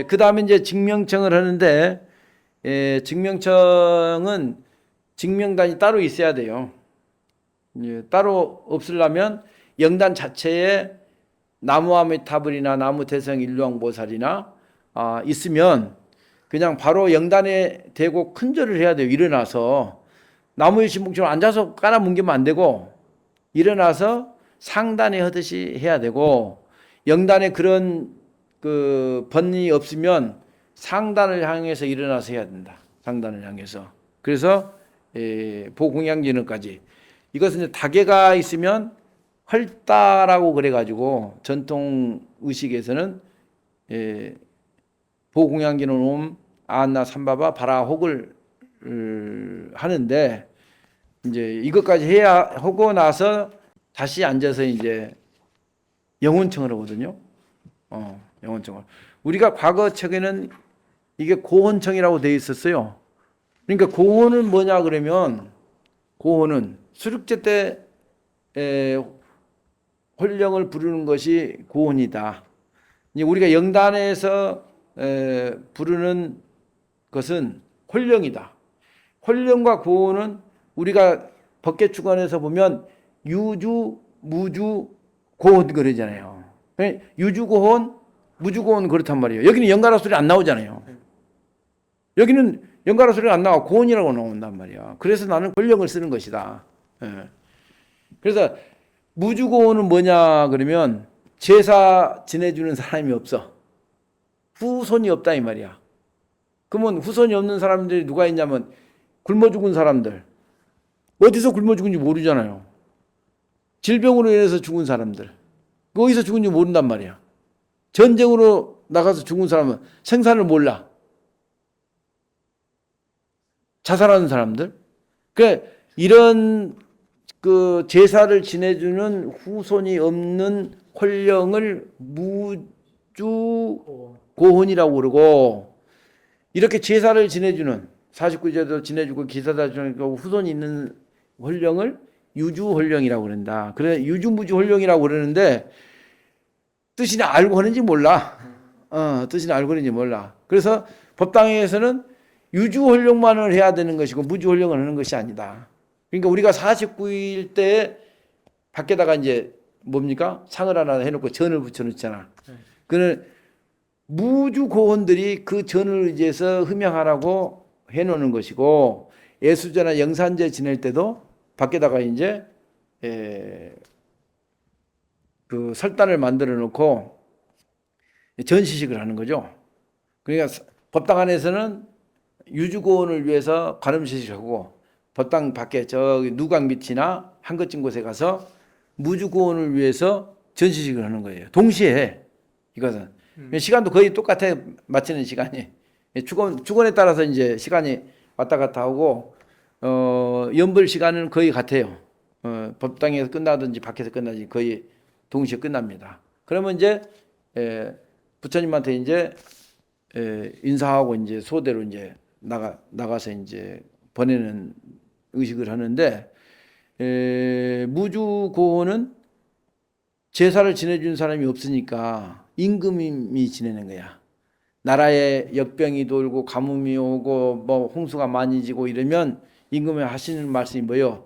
그 다음에 이제 증명청을 하는데, 증명청은 증명단이 따로 있어야 돼요. 따로 없으려면 영단 자체에 나무 아미타불이나 나무 대성 일루왕보살이나 있으면 그냥 바로 영단에 대고 큰절을 해야 돼요. 일어나서 나무의 신봉처럼 앉아서 깔아 뭉개면 안 되고 일어나서 상단에 하듯이 해야 되고, 영단에 그런 그 번이 없으면 상단을 향해서 일어나서 해야 된다. 상단을 향해서. 그래서 보공양진언까지. 이것은 이제 다계가 있으면 헐다라고 그래가지고 전통 의식에서는 보공양진언 옴 아나 삼바바 바라혹을 하는데, 이제 이것까지 해야 하고 나서 다시 앉아서 이제 영혼청을 하거든요. 영혼청을. 우리가 과거 책에는 이게 고혼청이라고 되어 있었어요. 그러니까 고혼은 뭐냐 그러면, 고혼은 수륙제 때 홀령을 부르는 것이 고혼이다. 이제 우리가 영단에서 부르는 것은 홀령이다. 홀령과 고혼은 우리가 법계축원에서 보면 유주, 무주, 고혼 그러잖아요. 유주 고혼, 무주 고혼 그렇단 말이에요. 여기는 연가라 소리 안 나오잖아요. 여기는 연가라 소리가 안 나와 고혼이라고 나온단 말이야. 그래서 나는 홀령을 쓰는 것이다. 그래서 무주 고혼은 뭐냐 그러면 제사 지내주는 사람이 없어. 후손이 없다 이 말이야. 그러면 후손이 없는 사람들이 누가 있냐면 굶어 죽은 사람들. 어디서 굶어 죽은지 모르잖아요. 질병으로 인해서 죽은 사람들. 어디서 죽은지 모른단 말이야. 전쟁으로 나가서 죽은 사람은 생사를 몰라. 자살하는 사람들. 그러니까 이런 그 제사를 지내주는 후손이 없는 홀령을 무주 고혼이라고 그러고, 이렇게 제사를 지내주는 49제도 지내주고 기사다 주는 후손이 있는 홀령을 유주홀령이라고 그런다. 그래 유주무주 홀령이라고 그러는데 뜻이 알고 하는지 몰라. 뜻이 알고 하는지 몰라. 그래서 법당에서는 유주홀령만을 해야 되는 것이고 무주홀령을 하는 것이 아니다. 그러니까 우리가 49일 때 밖에다가 이제 뭡니까? 상을 하나 해놓고 전을 붙여놓잖아. 그는 무주고혼들이 그 전을 의지해서 흠양하라고 해놓는 것이고, 예수제나 영산제 지낼 때도 밖에다가 이제 그 설단을 만들어 놓고 전시식을 하는 거죠. 그러니까 법당 안에서는 유주고혼을 위해서 관음시식을 하고, 법당 밖에 저기 누각 밑이나 한거진 곳에 가서 무주고혼을 위해서 전시식을 하는 거예요. 동시에 해, 이것은. 시간도 거의 똑같아. 마치는 시간이. 축원에 따라서 이제 시간이 왔다 갔다 하고, 연불 시간은 거의 같아요. 법당에서 끝나든지 밖에서 끝나든지 거의 동시에 끝납니다. 그러면 이제 부처님한테 이제 인사하고 이제 소대로 이제 나가서 이제 보내는 의식을 하는데, 무주고혼은 제사를 지내준 사람이 없으니까 임금이 지내는 거야. 나라에 역병이 돌고 가뭄이 오고 뭐 홍수가 많이 지고 이러면 임금이 하시는 말씀이 뭐예요?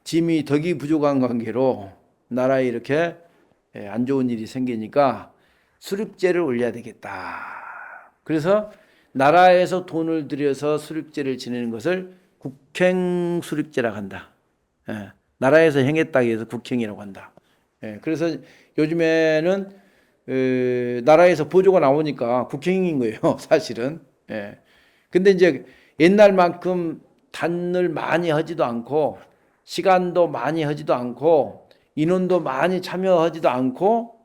짐이 덕이 부족한 관계로 나라에 이렇게 안 좋은 일이 생기니까 수륙제를 올려야 되겠다. 그래서 나라에서 돈을 들여서 수륙제를 지내는 것을 국행수륙제라고 한다. 나라에서 행했다고 해서 국행이라고 한다. 그래서 요즘에는 나라에서 보조가 나오니까 국행인 거예요, 사실은. 근데 이제 옛날만큼 단을 많이 하지도 않고 시간도 많이 하지도 않고 인원도 많이 참여하지도 않고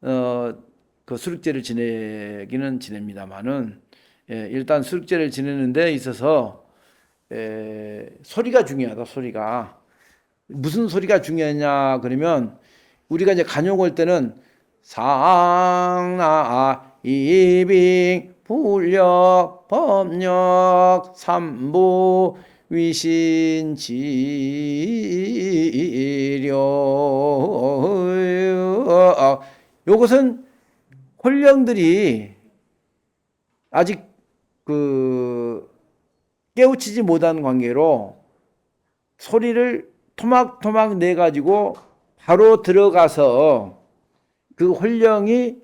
그 수륙제를 지내기는 지냅니다만은, 일단 수륙제를 지내는 데 있어서 소리가 중요하다. 소리가 무슨 소리가 중요하냐 그러면, 우리가 이제 간용 올 때는 상나 이빙 불력 법력 삼부 위신지려, 요것은 홀령들이 아직 그 깨우치지 못한 관계로 소리를 토막토막 내 가지고 바로 들어가서 그 혼령이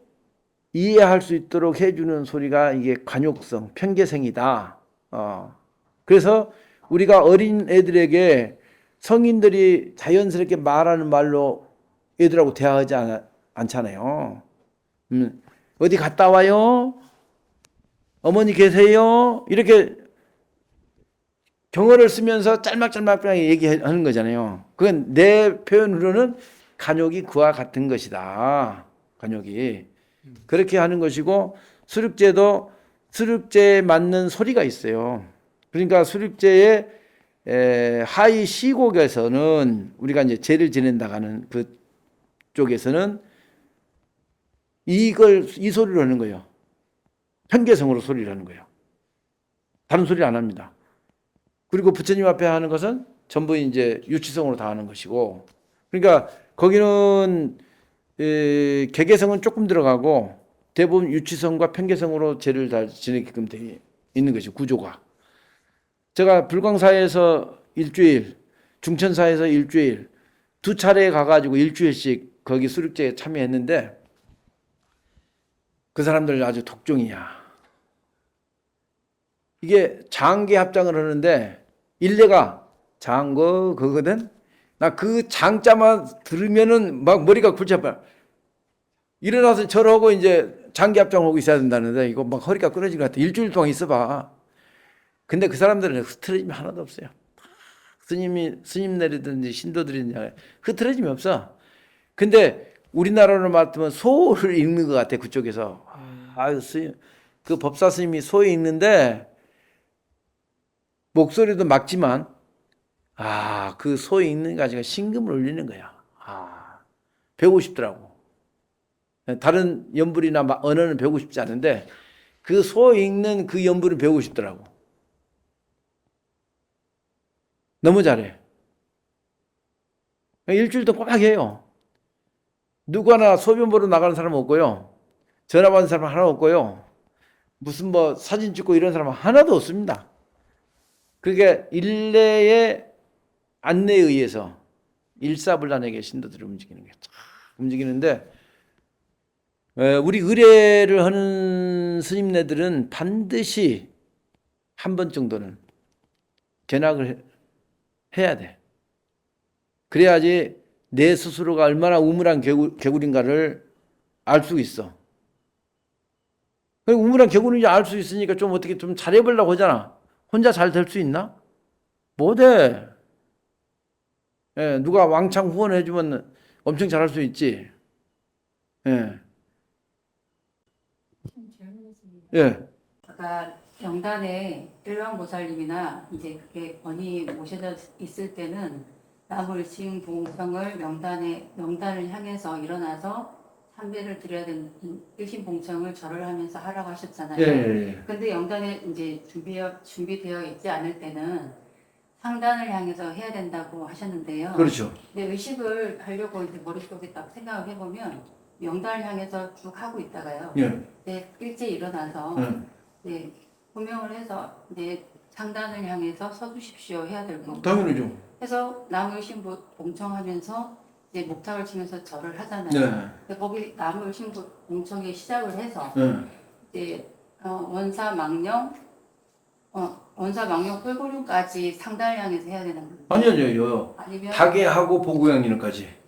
이해할 수 있도록 해주는 소리가 이게 관용성, 편개성이다. 그래서 우리가 어린 애들에게 성인들이 자연스럽게 말하는 말로 애들하고 대화하지 않잖아요. 어디 갔다 와요? 어머니 계세요? 이렇게 경어를 쓰면서 짤막짤막 얘기하는 거잖아요. 그건 내 표현으로는 간욕이 그와 같은 것이다. 간욕이. 그렇게 하는 것이고, 수륙제도 수륙제에 맞는 소리가 있어요. 그러니까 수륙제의 하이 시곡에서는 우리가 이제 제를 지낸다 하는 그 쪽에서는 이 소리를 하는 거예요. 편개성으로 소리를 하는 거예요. 다른 소리 안 합니다. 그리고 부처님 앞에 하는 것은 전부 이제 유치성으로 다 하는 것이고, 그러니까 거기는 개개성은 조금 들어가고 대부분 유치성과 편개성으로 제를 다 지내게끔 돼 있는 것이 구조가. 제가 불광사에서 일주일, 중천사에서 일주일 두 차례 가가지고 일주일씩 거기 수륙제에 참여했는데 그 사람들 아주 독종이야. 이게 장계 합장을 하는데 일례가 장거 그거거든. 나 그 장자만 들으면은 막 머리가 골치 아파. 일어나서 절하고 이제 장계 합장하고 있어야 된다는데 이거 막 허리가 끊어질 것 같아. 일주일 동안 있어봐. 근데 그 사람들은 흐트러짐이 하나도 없어요. 스님 내리든지 신도들이든지 흐트러짐이 없어. 근데 우리나라로 말하면 소를 읽는 것 같아. 그쪽에서. 아유, 그 법사 스님이 소에 읽는데 목소리도 막지만 그 소에 읽는 가지가 신금을 울리는 거야. 배우고 싶더라고. 다른 연불이나 언어는 배우고 싶지 않은데 그 소 읽는 그 연불을 배우고 싶더라고. 너무 잘해. 일주일 동안 꼬박 해요. 누구나 소변 보러 나가는 사람 없고요. 전화 받는 사람 하나 없고요. 무슨 뭐 사진 찍고 이런 사람 하나도 없습니다. 그게 일례의 안내에 의해서 일사불란하게 신도들이 움직이는 거예요. 움직이는데 우리 의례를 하는 스님네들은 반드시 한 번 정도는 견학을 해야 돼. 그래야지 내 스스로가 얼마나 우물한 개구리인가를 알 수 있어. 우물한 개구리인지 알 수 있으니까 좀 어떻게 좀 잘해보려고 하잖아. 혼자 잘 될 수 있나? 못해. 누가 왕창 후원해주면 엄청 잘할 수 있지. 아까 명단에 일왕보살님이나 이제 그게 권위 모셔져 있을 때는 나물심 봉성을 명단을 향해서 일어나서 삼배를 드려야 되는 일심봉청을 절을 하면서 하라고 하셨잖아요. 근데 영단에 이제 준비되어 있지 않을 때는 상단을 향해서 해야 된다고 하셨는데요. 그렇죠. 근데 의식을 하려고 이제 머릿속에 딱 생각을 해보면 명단을 향해서 쭉 하고 있다가요. 네, 일찍 일어나서 네, 호명을 해서 네, 상단을 향해서 서주십시오 해야 될 거고. 당연히죠. 해서 나물심부 봉청하면서 이제 목탁을 치면서 절을 하잖아요. 근데 거기 나물심부 봉청에 시작을 해서 이제 원사망령 뿔고륜까지 상단을 향해서 해야 되는 거예요. 아니요. 아니면 다계하고 보구양이는까지.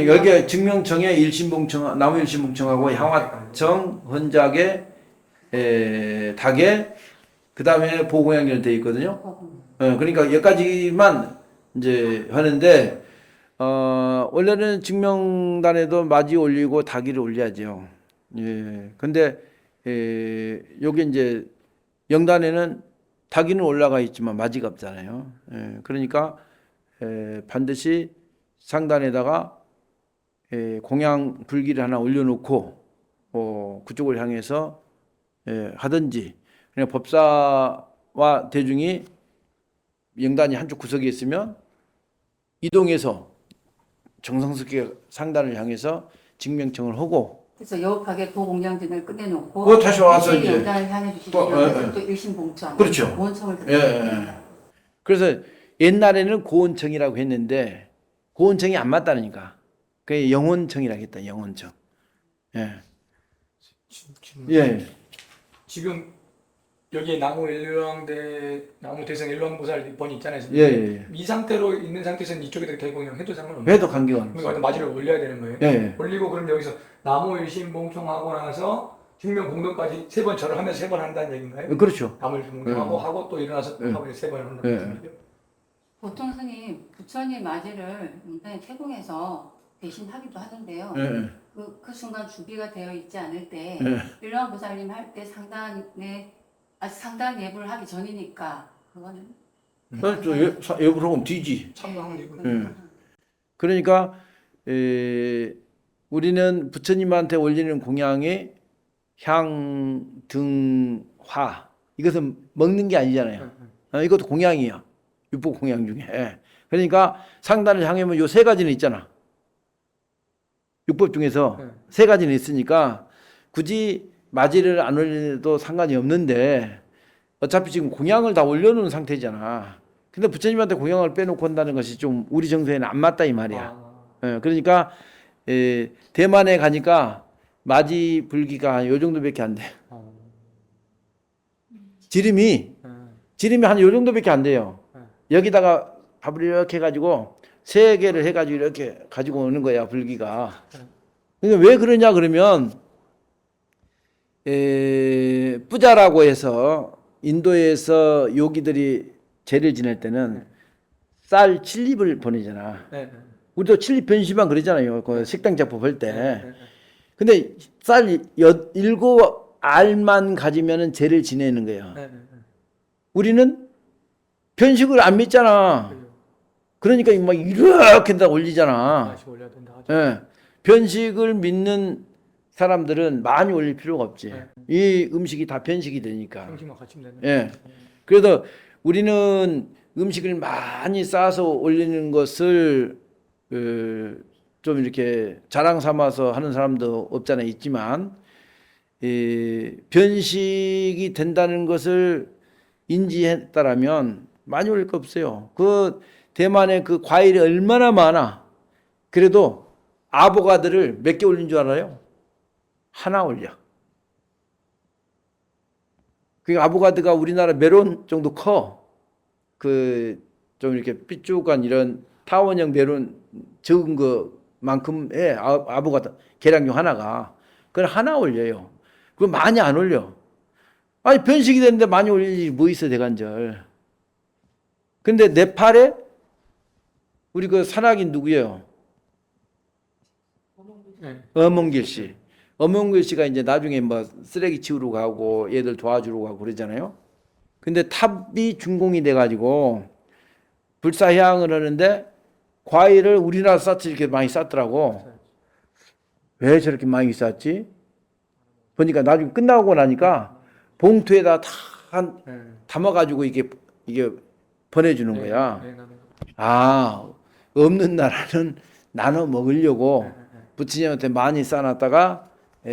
여기 증명청에 일심봉청, 나무일심봉청하고 향화청, 헌작에 닭에 그 다음에 보고양이는 돼 있거든요. 그러니까 여기까지만 이제 하는데 원래는 증명단에도 맞이 올리고 닭이를 올려야죠. 근데 여기 이제 영단에는 닭이는 올라가 있지만 맞이가 없잖아요. 그러니까 반드시 상단에다가 공양 불기를 하나 올려놓고 그쪽을 향해서 하든지, 그냥 법사와 대중이 영단이 한쪽 구석에 있으면 이동해서 정성스럽게 상단을 향해서 증명청을 하고 그래서 여업하게 도공양진을 끝내놓고 다시 와서 이제 영단을 향해 주시면 또 일심봉청, 그렇죠. 고원청을 예, 예. 그래서 옛날에는 고원청이라고 했는데 고원청이 안 맞다니까. 그게 영원청이라고 했다. 영원청. 예. 예. 지금 여기 나무 대성 일왕보살 번이 있잖아요. 예, 예. 이 상태로 있는 상태에서는 이쪽에다 개공형 해도 상관없나요? 해도 관계가 없어요. 그러니까 마지를 올려야 되는 거예요. 예, 예. 올리고 그럼 여기서 나무 일심봉청하고 나서 중명공동까지 3번 절을 하면서 3번 한다는 얘기인가요? 그렇죠. 나무 일심봉청하고 하고 또 일어나서 또 예. 하고 3번 한다는 예. 말씀이죠. 보통 스님 부처님 맞이를 영단에 태공해서 대신하기도 하는데요. 예. 그 순간 준비가 되어 있지 않을 때 예. 일왕보살님 할 때 상단 예불을 하기 전이니까 그거는 또 여부로 하면 뒤지. 참나무 예불. 예. 그러니까 우리는 부처님한테 올리는 공양이 향, 등, 화 이것은 먹는 게 아니잖아요. 이것도 공양이야. 육복 공양 중에. 예. 그러니까 상단을 향하면 요 3가지는 있잖아. 육법 중에서 3가지는 있으니까 굳이 맞이를 안 올려도 상관이 없는데 어차피 지금 공양을 다 올려놓은 상태잖아. 근데 부처님한테 공양을 빼놓고 한다는 것이 좀 우리 정서에는 안 맞다 이 말이야. 예, 그러니까 대만에 가니까 맞이 불기가 요 정도밖에 안 돼. 지름이 한 요 정도밖에 안 돼요. 여기다가 밥을 이렇게 해가지고 3개를 해가지고 이렇게 가지고 오는 거야 불기가. 그러니까 왜 그러냐 그러면 뿌자라고 해서 인도에서 요기들이 제를 지낼 때는 쌀 7립을 보내잖아. 우리도 7립 변시만 그러잖아요. 그 식당 작법 할 때. 근데 쌀 7알만 가지면은 제를 지내는 거예요. 우리는 변식을 안 믿잖아. 그러니까 막 이렇게 다 올리잖아. 다시 올려야 된다 하죠. 예. 변식을 믿는 사람들은 많이 올릴 필요가 없지. 이 음식이 다 변식이 되니까. 형식만 같이 되는. 예. 그래서 우리는 음식을 많이 싸서 올리는 것을 좀 이렇게 자랑 삼아서 하는 사람도 없잖아요. 있지만 변식이 된다는 것을 인지했다라면 많이 올릴 거 없어요. 그 대만에 그 과일이 얼마나 많아. 그래도 아보가드를 몇 개 올린 줄 알아요? 하나 올려. 그 아보가드가 우리나라 메론 정도 커. 그 좀 이렇게 삐쭉한 이런 타원형 메론 적은 것만큼의 아보가드 계량 중 하나가. 그걸 하나 올려요. 그거 많이 안 올려. 아니 변식이 됐는데 많이 올리지 뭐 있어 대간절. 근데 네팔에 우리 그 산악인 누구예요? 어몽길 씨. 어몽길 씨가 이제 나중에 뭐 쓰레기 치우러 가고 얘들 도와주러 가고 그러잖아요. 근데 탑이 준공이 돼가지고 불사향을 하는데 과일을 우리나라 쌌지 이렇게 많이 쌌더라고. 왜 저렇게 많이 쌌지? 보니까 나중에 끝나고 나니까 봉투에다 다 담아가지고 이게 보내주는 거야. 아, 없는 나라는 나눠 먹으려고 부처님한테 많이 쌓아놨다가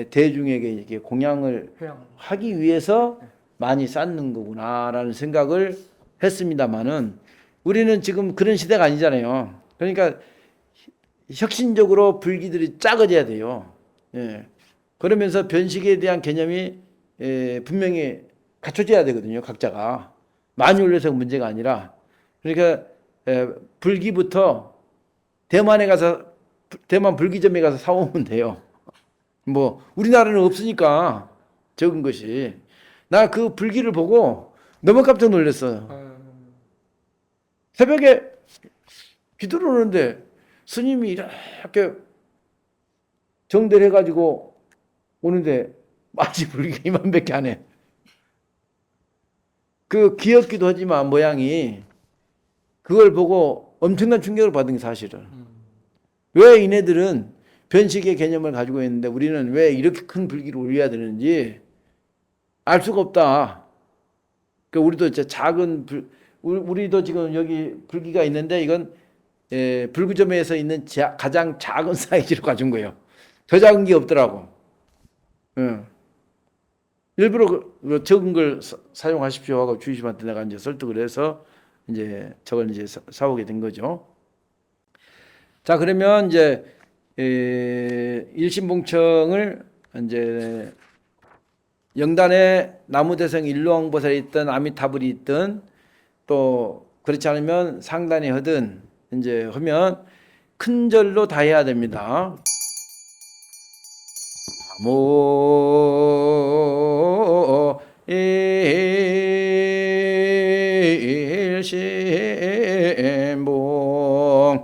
대중에게 이렇게 공양을 하기 위해서 많이 쌓는 거구나라는 생각을 했습니다만은 우리는 지금 그런 시대가 아니잖아요. 그러니까 혁신적으로 불기들이 작아져야 돼요. 예. 그러면서 변식에 대한 개념이 분명히 갖춰져야 되거든요. 각자가 많이 올려서 문제가 아니라. 그러니까 불기부터 대만에 가서 대만 불기점에 가서 사오면 돼요. 뭐 우리나라는 없으니까 적은 것이. 나 그 불기를 보고 너무 깜짝 놀랐어요. 새벽에 기도를 하는데 스님이 이렇게 정대를 해가지고 오는데 마치 불기가 이만밖에 안 해. 그 귀엽기도 하지만 모양이 그걸 보고 엄청난 충격을 받은 게 사실은. 왜 이네들은 변식의 개념을 가지고 있는데 우리는 왜 이렇게 큰 불기를 올려야 되는지 알 수가 없다. 그러니까 우리도 이제 작은 우리도 지금 여기 불기가 있는데 이건 불구점에서 있는 가장 작은 사이즈로 가진 거예요. 더 작은 게 없더라고. 예. 일부러 그 적은 걸 사용하십시오 하고 주임한테 내가 이제 설득을 해서 이제 저걸 이제 사오게 된 거죠. 자, 그러면 이제 일신봉청을 이제 영단에 나무대성 일로왕보살이 있든 아미타불이 있든 또 그렇지 않으면 상단에 하든 이제 하면 큰 절로 다 해야 됩니다. 나모 일신봉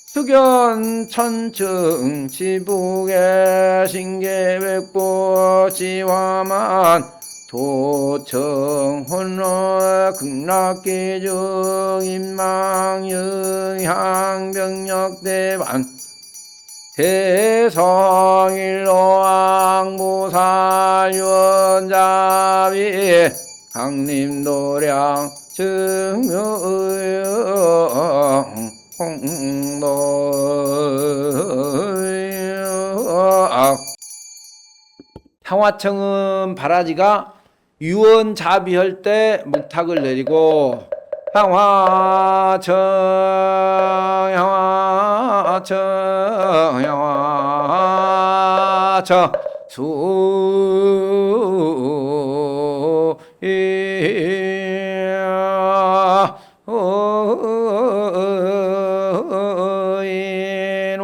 수견 천층 지북에 신계백보 지화만 도청 혼로 극락기중 인망영향 병력대반 대성일로왕보살윤자비 강림도량 증명의영 홍도 향화청은 바라지가 유언자비할 때 묵탁을 내리고 향화청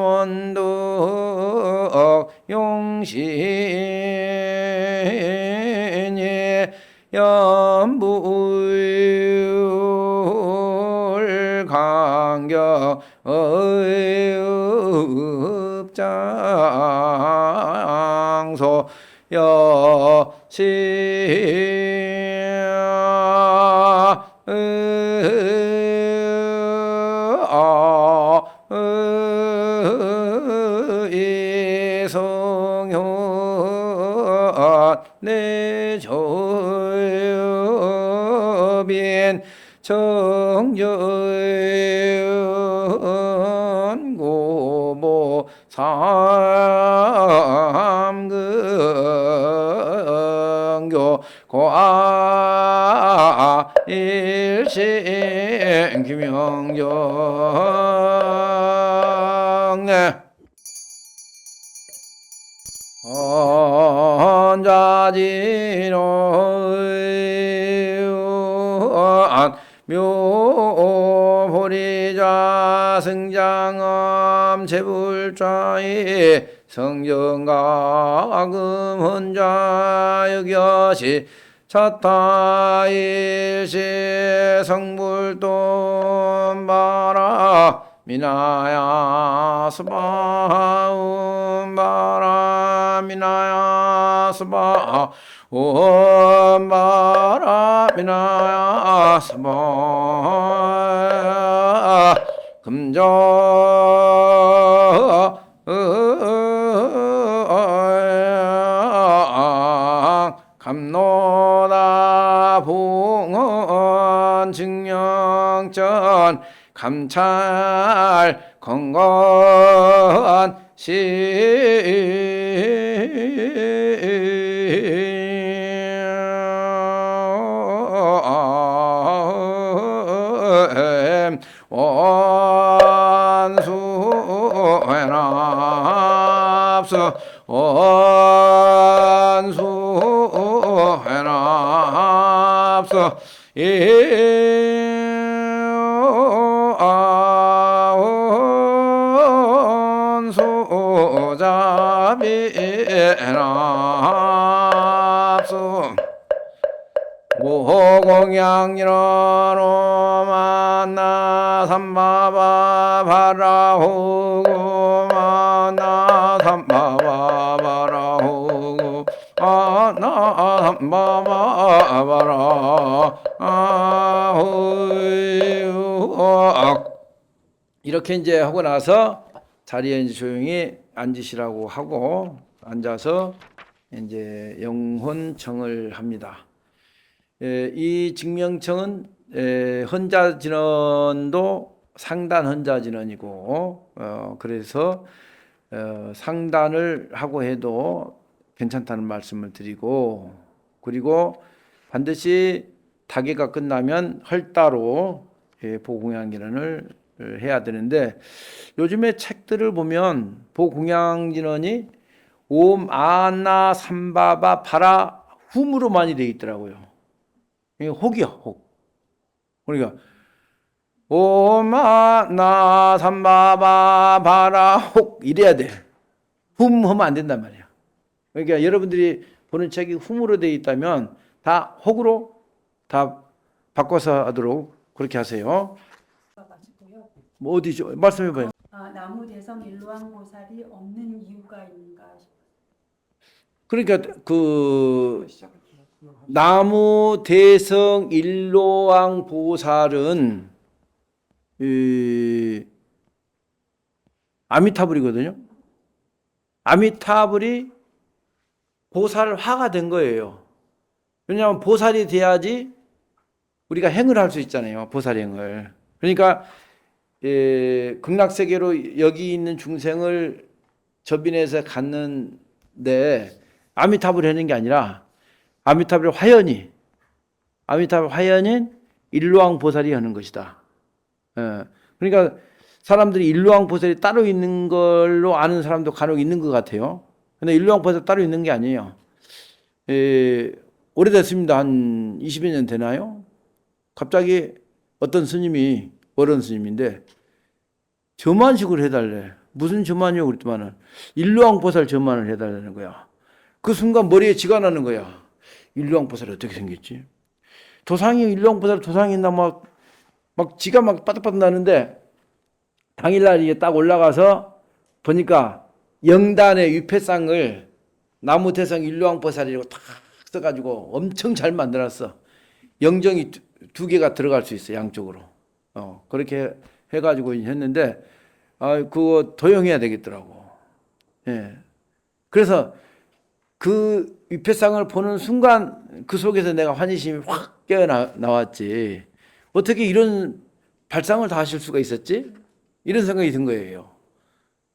수인원도 용신이 연불 강경 읍장소 이성현 내조빈 정연고모 삼근교 고아 일신 김영정 혼자지노 묘보리자 승장엄 재불좌이 성정가금 혼자 여겨시 차타일시 성불돈 바라 미나야 스바운 바라 미나야 스바 온 바라 미나야 스바 금정 감노다 봉헌 증명전 감찰 건건 원수회납수 원수회납수 원수자비납수 무호공양이로로 만나 삼바바 바라호고 만나 삼바바 바라호고 만나 삼바바 바라호고 이렇게 이제 하고 나서 자리에 이제 조용히 앉으시라고 하고 앉아서 이제 영혼청을 합니다. 이 증명청은 헌자진원도 상단 헌자진언이고 그래서 상단을 하고 해도 괜찮다는 말씀을 드리고, 그리고 반드시 다계가 끝나면 헐따로 보공양진언을 해야 되는데, 요즘에 책들을 보면 보공양진언이 옴 아나 삼바바 바라 훔으로 많이 되어 있더라고요. 이게 혹이야, 혹. 그러니까 옴 아나 삼바바 바라 혹 이래야 돼. 훔 하면 안 된단 말이야. 그러니까 여러분들이 보는 책이 훔으로 되어 있다면 다 혹으로 다 바꿔서 하도록 그렇게 하세요. 가지고요. 뭐 어디죠? 말씀해봐요. 나무 대성 일로왕 보살이 없는 이유가 있는가 싶어요. 그러니까 그 나무 대성 일로왕 보살은 이 아미타불이거든요. 아미타불이 보살화가 된 거예요. 왜냐하면 보살이 돼야지 우리가 행을 할 수 있잖아요. 보살행을. 그러니까 극락세계로 여기 있는 중생을 접인해서 갖는데 아미타불이 하는 게 아니라 아미타불의 화연이, 아미타불 화연인 일로왕 보살이 하는 것이다. 그러니까 사람들이 일로왕 보살이 따로 있는 걸로 아는 사람도 간혹 있는 것 같아요. 근데 일로왕 보살 따로 있는 게 아니에요. 오래됐습니다. 한 20여 년 되나요? 갑자기 어떤 스님이, 어른 스님인데 저만식을 해달래. 무슨 저만이요? 그랬더만은 일로왕 보살 저만을 해달라는 거야. 그 순간 머리에 지가 나는 거야. 일로왕 보살이 어떻게 생겼지? 도상이, 일로왕 보살 도상이 있나 막 지가 막 빠득빠득 나는데, 당일날 이게 딱 올라가서 보니까 영단의 위패상을 나무대성 일로왕 보살이라고 탁 써가지고 엄청 잘 만들었어. 영정이 두 개가 들어갈 수 있어, 양쪽으로. 그렇게 해가지고 했는데, 그거 도용해야 되겠더라고. 예. 그래서 그 위패상을 보는 순간 그 속에서 내가 환희심이 확 깨어나왔지. 어떻게 이런 발상을 다 하실 수가 있었지? 이런 생각이 든 거예요.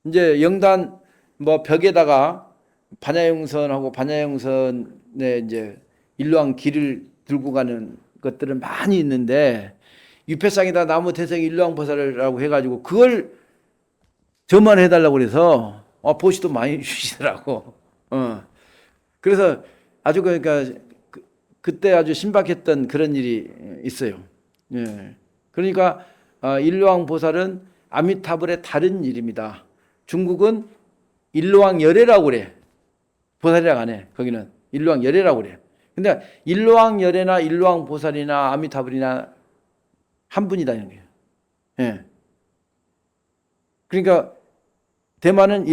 이제 영단 뭐 벽에다가 반야영선하고 반야영선에 이제 일로왕 길을 들고 가는 것들은 많이 있는데, 유패상에다 나무 태생 일로왕 보살이라고 해가지고 그걸 저만 해달라고 그래서 보시도 많이 주시더라고. 그래서 아주 그러니까 그때 아주 신박했던 그런 일이 있어요. 예. 그러니까 일로왕 보살은 아미타불의 다른 일입니다. 중국은 일로왕 열애라고 그래. 보살이라고 안 해. 거기는 일로왕 열애라고 그래. 근데 일로왕 열애나 일로왕 보살이나 아미타불이나 한 분이다 이런 거예요. 예. 그러니까 대만은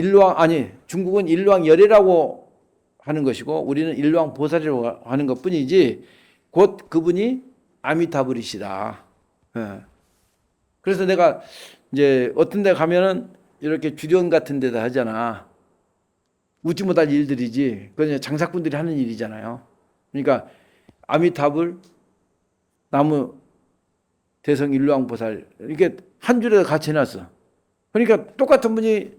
중국은 일로왕 열애라고 하는 것이고 우리는 일로왕 보살이라고 하는 것뿐이지 곧 그분이 아미타불이시다. 예. 그래서 내가 이제 어떤 데 가면은 이렇게 주련 같은 데다 하잖아. 웃지 못할 일들이지. 그건 장사꾼들이 하는 일이잖아요. 그러니까 아미타불, 나무 대성 일로왕 보살 이렇게 한 줄에 같이 해놨어. 그러니까 똑같은 분이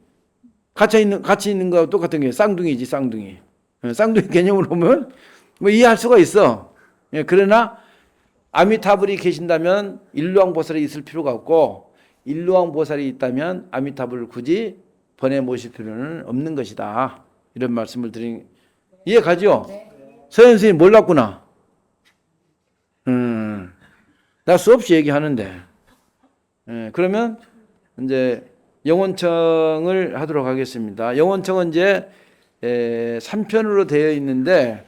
같이 있는 거하고 똑같은 게 쌍둥이지, 쌍둥이. 쌍둥이 개념으로 보면 뭐 이해할 수가 있어. 그러나 아미타불이 계신다면 일로왕 보살이 있을 필요가 없고, 일로왕 보살이 있다면 아미타불을 굳이 번에 모실 필요는 없는 것이다. 이런 말씀을 드린, 이해 가죠? 네. 서현 선생님 몰랐구나. 나 수없이 얘기하는데. 그러면 이제 영원청을 하도록 하겠습니다. 영원청은 이제 3편으로 되어 있는데,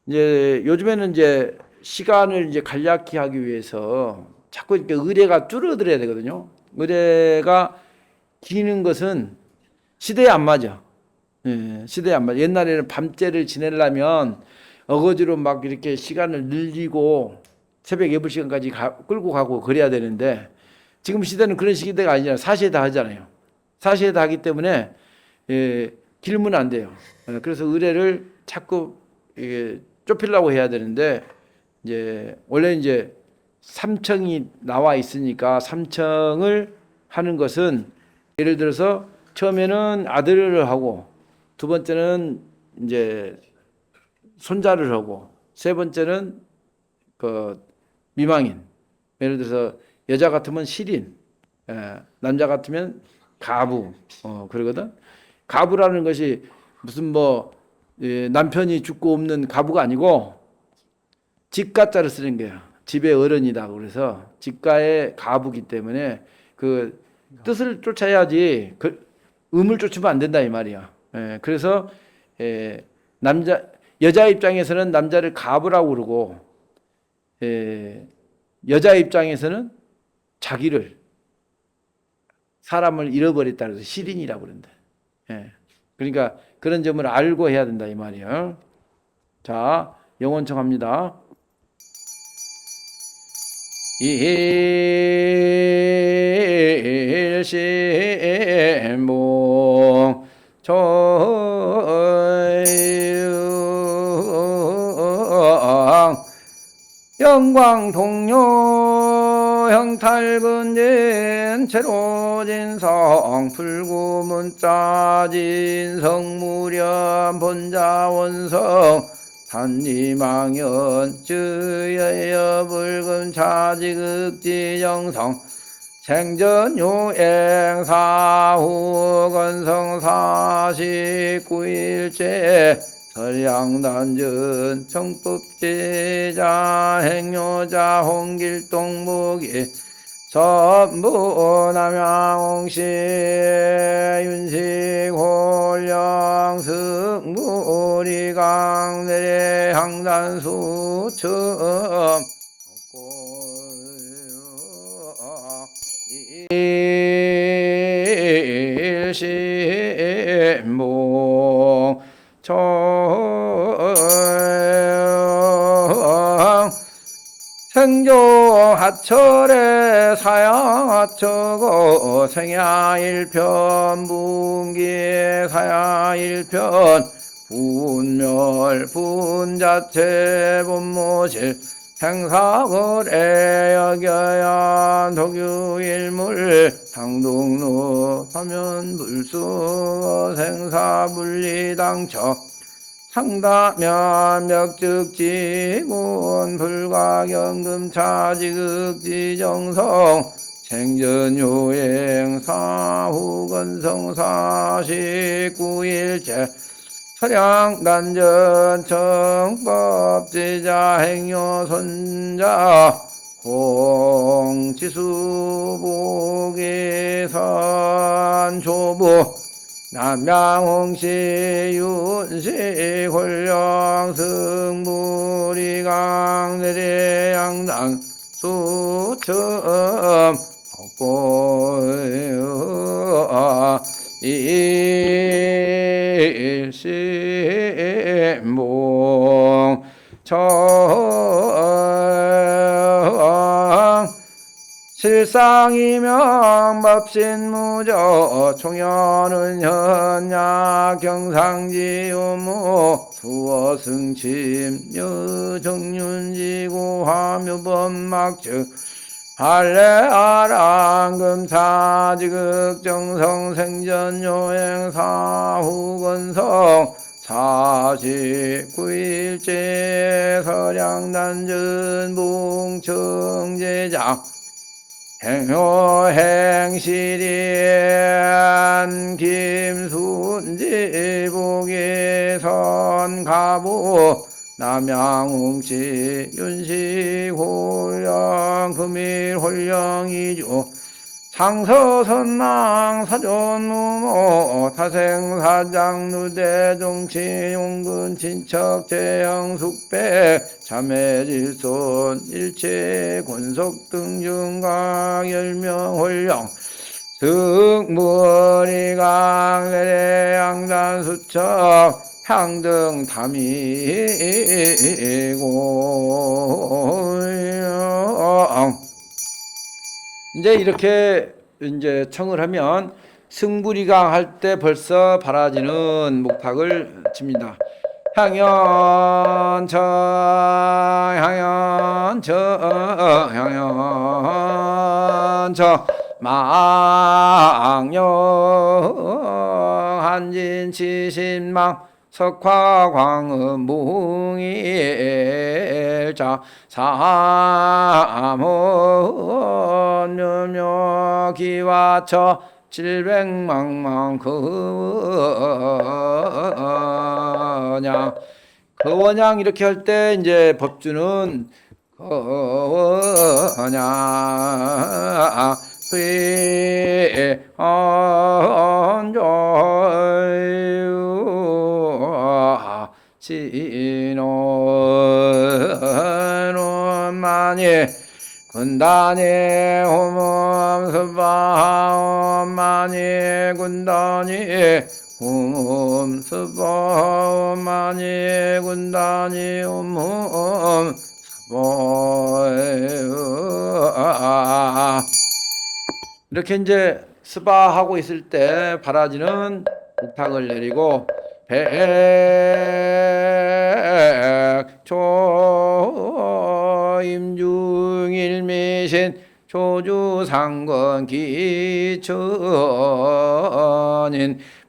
이제 요즘에는 이제 시간을 이제 간략히 하기 위해서 자꾸 이렇게 의례가 줄어들어야 되거든요. 의례가 기는 것은 시대에 안 맞아. 시대에 안 맞아. 옛날에는 밤제를 지내려면 어거지로 막 이렇게 시간을 늘리고 새벽 8시간까지 끌고 가고 그래야 되는데, 지금 시대는 그런 시대가 아니잖아요. 4시에 다 하잖아요. 4시에 다 하기 때문에 길면 안 돼요. 그래서 의례를 자꾸 좁히려고 해야 되는데, 이제 원래 이제 삼청이 나와 있으니까 삼청을 하는 것은 예를 들어서 처음에는 아들을 하고 두 번째는 이제 손자를 하고 세 번째는 그 미망인, 예를 들어서 여자 같으면 실인, 남자 같으면 가부, 그러거든. 가부라는 것이 무슨 뭐 남편이 죽고 없는 가부가 아니고 집가자를 쓰는 거예요. 집의 어른이다. 그래서 집가의 가부기 때문에 그 뜻을 쫓아야지 그 음을 쫓으면 안 된다 이 말이야. 그래서 여자 입장에서는 남자를 가부라고 그러고 여자 입장에서는 자기를 사람을 잃어버렸다 그래서 실인이라고 그런다. 그러니까 그런 점을 알고 해야 된다 이 말이야. 자, 영원청 합니다. 일신봉 영광동료 형탈근진 제로진성 불구문자진성 무렴 본자원성 단지망연 쯔여여 불금 차지극지정성 생전요행 사후 건성 49일째 설양단전 청법제자 행요자 홍길동무기 전부남양홍시 윤식홀령 승무리강 내래 항단수처음 일신봉 생조 하철의 사양 하처고 생야 일편 분기 사야 일편 분멸 분자체 분모실 생사거래 여겨야 독유일물 당동로 사면불수 생사분리당처 상다면 멱즉지군 불가경금 차지극지정성 생전요행 사후건성 49일째 설양단전 청법제자 행요손자 홍지수복의선 조부 남양홍시 윤시 홀령 승무리강 내래양당 수처음 헛고 일신봉 청 실상이명 법신무저 총연은 현야 경상지유무 수어승침 여정윤지고 화묘범막즉 할례아랑금사지극정성 생전요행 사후건성 49일째 설양단전 봉청제장 행효행실인 김순지복의선 가부 남양홍시 윤시홀령 금일홀령이주 상서선낭 사존무모 타생사장 누대종치 용근 친척 재영숙배 자매질손 일체 권속 등중각 열명홀령 승무리강 내래양단 수척 향등 담이고 이제 이렇게 이제 청을 하면 승부리강 할 때 벌써 바라지는 목탁을 칩니다. 향연처 망령 한진치신망 석화광음 뭉일자 삼원유묘 기와처 칠백망망 그원양 거원양 이렇게 할 때 이제 법주는 거원양 회언조유 진원만이 군단이 홈음스바옴만이 군단이 홈음스바옴만이 군단이 홈음스바 이렇게 이제 스바하고 있을 때 바라지는 옥탁을 내리고 백조임중일미신 조주상건 기천인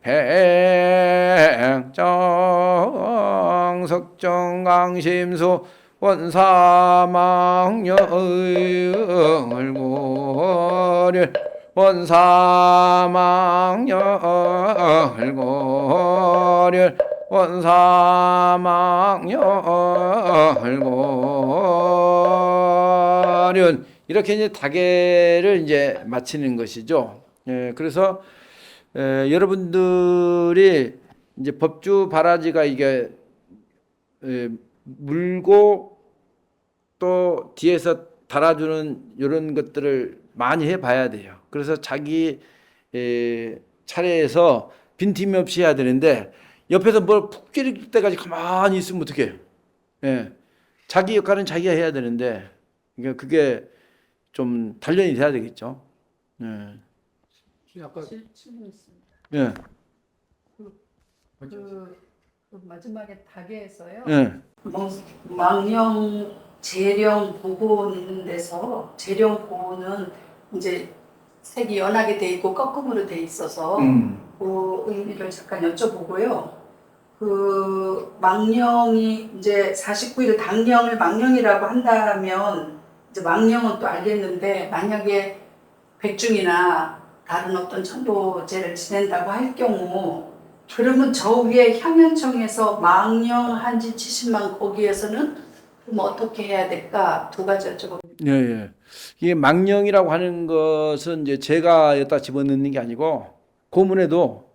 백정석정강심수 원사망여을 고려 원사망여을 고려 원사망여을 고려 이렇게 이제 다계를 이제 마치는 것이죠. 예, 그래서 여러분들이 이제 법주 바라지가 이게 물고 또 뒤에서 달아주는 이런 것들을 많이 해봐야 돼요. 그래서 자기 차례에서 빈틈이 없이 해야 되는데 옆에서 뭘 푹 찌를 때까지 가만히 있으면 어떡해. 예. 자기 역할은 자기가 해야 되는데 그게 좀 단련이 돼야 되겠죠. 예. 아까 질문 있습니다. 예. 그 마지막에 닭에서요. 예. 망령, 재령, 보고 있는 데서 재령, 보고는 이제 색이 연하게 돼 있고 꺾음으로 돼 있어서 그 의미를 잠깐 여쭤보고요. 그 망령이 이제 49일 당령을 망령이라고 한다면 이제 망령은 또 알겠는데 만약에 백중이나 다른 어떤 천도제를 지낸다고 할 경우 그러면 저 위에 향연청에서 망령 한지 70만 거기에서는 그럼 어떻게 해야 될까 두 가지 여쭤보고. 예, 예. 이게 망령이라고 하는 것은 이제 제가 여기다 집어넣는 게 아니고 고문에도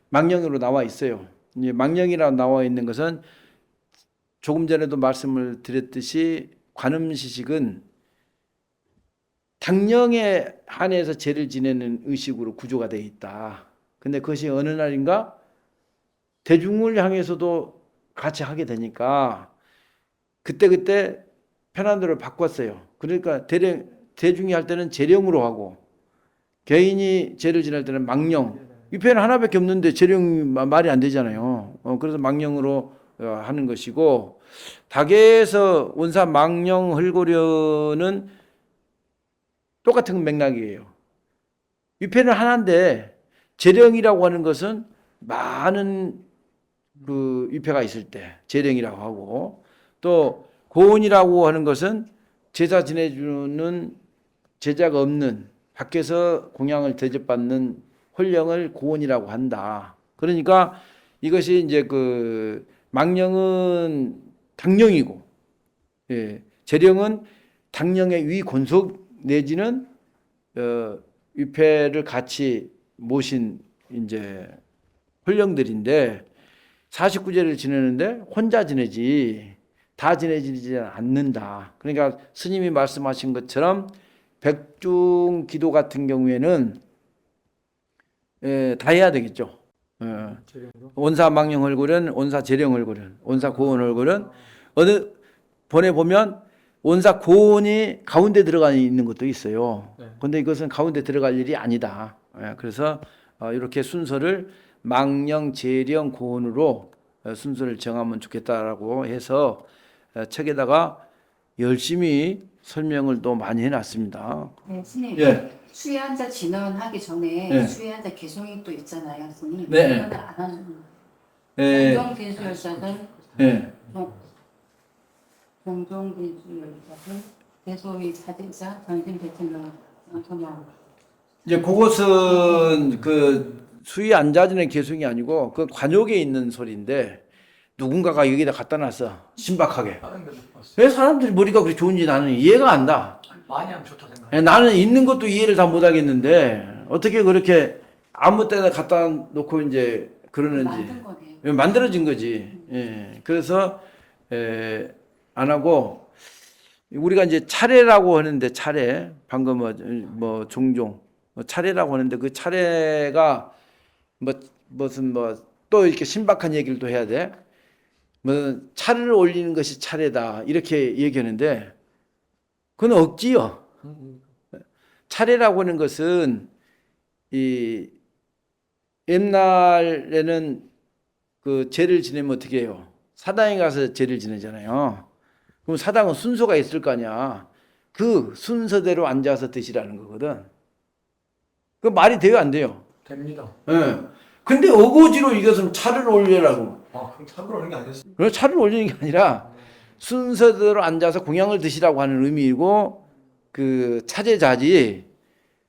망령으로 나와 있어요. 이제 망령이라고 나와 있는 것은 조금 전에도 말씀을 드렸듯이 관음시식은 당령에 한해서 제를 지내는 의식으로 구조가 되어 있다. 근데 그것이 어느 날인가 대중을 향해서도 같이 하게 되니까 그때 편한 대로 바꿨어요. 그러니까 대중이 할 때는 재령으로 하고 개인이 제를 지낼 때는 망령. 이 표현 하나밖에 없는데 재령이 말이 안 되잖아요. 그래서 망령으로 하는 것이고 닭에서 원사 망령 헐고려는 똑같은 맥락이에요. 위패는 하나인데 재령이라고 하는 것은 많은 그 위패가 있을 때 재령이라고 하고 또 고온이라고 하는 것은 제사 지내주는 제자가 없는 밖에서 공양을 대접받는 홀령을 고온이라고 한다. 그러니까 이것이 이제 그 망령은 당령이고, 예, 재령은 당령의 위 권속 내지는 위패를 같이 모신 이제 홀령들인데 49제를 지내는데 혼자 지내지 다 지내지 않는다. 그러니까 스님이 말씀하신 것처럼 백중 기도 같은 경우에는 다 해야 되겠죠. 원사 망령 헐고련, 원사 재령 헐고련, 원사 고온 헐고련 어느 번에 보면 원사 고온이 가운데 들어가 있는 것도 있어요. 그런데 이것은 가운데 들어갈 일이 아니다. 그래서 이렇게 순서를 망령, 재령, 고온으로 순서를 정하면 좋겠다라고 해서 책에다가 열심히 설명을 또 많이 해놨습니다. 네, 스님. 예. 수의 한자 진언하기 전에 네. 수의 한자 개송이 또 있잖아요, 스님. 네. 이거는 안 하는. 예. 종종빈수열자는 예. 종종빈수열자는 개송이 사진자 전신대체명 소명. 이제 그것은 그 수위 안자진의 개성이 아니고 그 관욕에 있는 소리인데 누군가가 여기다 갖다 놨어 신박하게. 다른 데도 봤어요. 왜 사람들이 머리가 그렇게 좋은지 나는 이해가 안 가. 많이 하면 좋다 생각. 나는 있는 것도 이해를 다 못하겠는데 어떻게 그렇게 아무 때나 갖다 놓고 이제 그러는지 만든 거네요. 만들어진 거지. 예. 그래서 안 하고 우리가 이제 차례라고 하는데 차례 방금 뭐 종종 차례라고 하는데 그 차례가 무슨 또 이렇게 신박한 얘기를 또 해야 돼. 뭐 차를 올리는 것이 차례다 이렇게 얘기하는데 그건 억지요. 차례라고 하는 것은 이 옛날에는 그 제를 지내면 어떻게 해요? 사당에 가서 제를 지내잖아요. 그럼 사당은 순서가 있을 거 아니야. 그 순서대로 앉아서 드시라는 거거든. 그 말이 돼요, 안 돼요? 됩니다. 예. 근데 어거지로 이것은 차를 올리라고. 아, 그럼 참으로 하는 게 아니었어요. 그래서 차를 올리는 게 아니라 순서대로 앉아서 공양을 드시라고 하는 의미이고 그 차제자지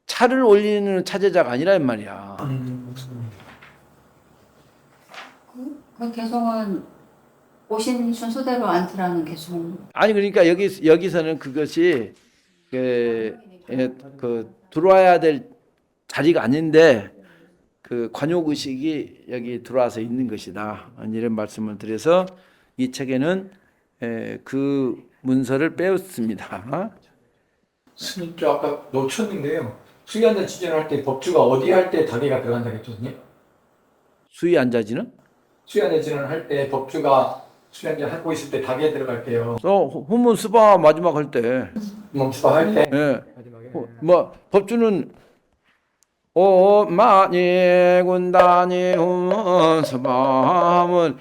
차를 올리는 차제자가 아니란 말이야. 그 개송은 오신 순서대로 앉으라는 개송. 아니 그러니까 여기서는 그것이 그 들어와야 될 자리가 아닌데 그 관욕 의식이 여기 들어와서 있는 것이다. 이런 말씀을 드려서 이 책에는 그 문서를 빼었습니다. 스님 저 아까 놓쳤는데요. 수의한자 지전할 때 법주가 어디 할 때 다개가 들어간다 했거든요. 수위 안자지는? 수의한자 지전을 할 때 법주가 수의한자 하고 있을 때 다개 들어갈게요. 후문 수바 마지막 할 때. 멈추바 할 때. 예. 마지막에. 뭐 법주는 오마니 군단이 후문 수바문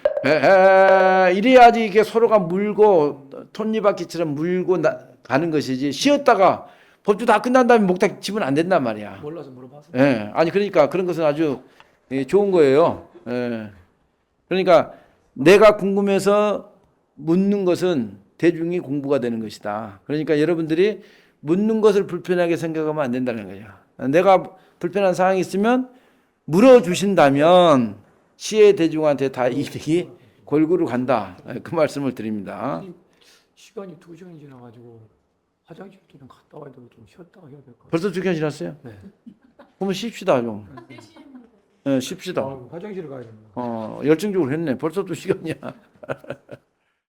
이래야지 이게 서로가 물고 톱니바퀴처럼 물고 가는 것이지 쉬었다가 법주 다 끝난 다음에 목탁 치면 안 된단 말이야. 몰라서 물어봐서. 예. 아니 그러니까 그런 것은 아주 좋은 거예요. 예. 그러니까 내가 궁금해서 묻는 것은 대중이 공부가 되는 것이다. 그러니까 여러분들이 묻는 것을 불편하게 생각하면 안 된다는 거예요. 내가 불편한 상황이 있으면 물어주신다면 시의 대중한테 다 이득이 골고루 간다. 그 말씀을 드립니다. 시간이 2시간이 지나가지고 화장실도 좀 갔다 와야 되고 좀 쉬었다가 해야 될 것 같아요. 벌써 2시간 지났어요? 네. 그러면 쉽시다 좀. 네, 쉽시다. 화장실을 가야 됩니다. 열정적으로 했네. 벌써 2시간이야.